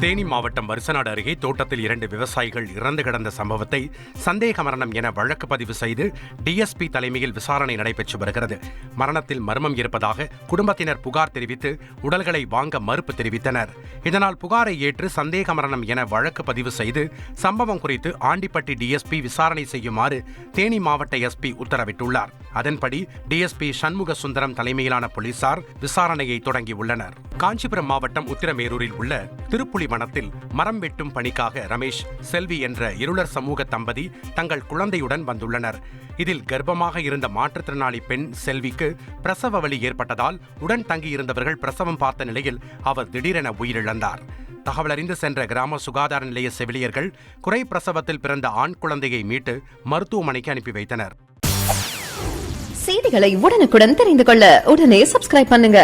தேனி மாவட்டம் வருசநாடு அருகே தோட்டத்தில் 2 விவசாயிகள் இறந்து கிடந்த சம்பவத்தை சந்தேக மரணம் என வழக்கு பதிவு செய்து டிஎஸ்பி தலைமையில் விசாரணை நடைபெற்று வருகிறது. மரணத்தில் மர்மம் இருப்பதாக குடும்பத்தினர் புகார் தெரிவித்து உடல்களை வாங்க மறுப்பு தெரிவித்தனர். இதனால் புகாரை ஏற்று சந்தேக மரணம் என வழக்கு பதிவு செய்து சம்பவம் குறித்து ஆண்டிப்பட்டி டிஎஸ்பி விசாரணை செய்யுமாறு தேனி மாவட்ட எஸ்பி உத்தரவிட்டுள்ளார். அதன்படி டிஎஸ்பி சண்முக சுந்தரம் தலைமையிலான போலீசார் விசாரணையை தொடங்கியுள்ளனர். காஞ்சிபுரம் மாவட்டம் உத்திரமேரூரில் உள்ள திருப்புலி வனத்தில் மரம் வெட்டும் பணிக்காக ரமேஷ், செல்வி என்ற இருளர் சமூக தம்பதி தங்கள் குழந்தையுடன் வந்துள்ளனர். இதில் கர்ப்பமாக இருந்த மாற்றுத்திறனாளி பெண் செல்விக்கு பிரசவ வலி ஏற்பட்டதால் உடன் தங்கியிருந்தவர்கள் பிரசவம் பார்த்த நிலையில் அவர் திடீரென உயிரிழந்தார். தகவலறிந்து சென்ற கிராம சுகாதார நிலைய செவிலியர்கள் குறை பிரசவத்தில் பிறந்த ஆண் குழந்தையை மீட்டு மருத்துவமனைக்கு அனுப்பி வைத்தனர். செய்திகளை உடனுக்குடன் தெரிந்து கொள்ள உடனே சப்ஸ்கிரைப் பண்ணுங்க.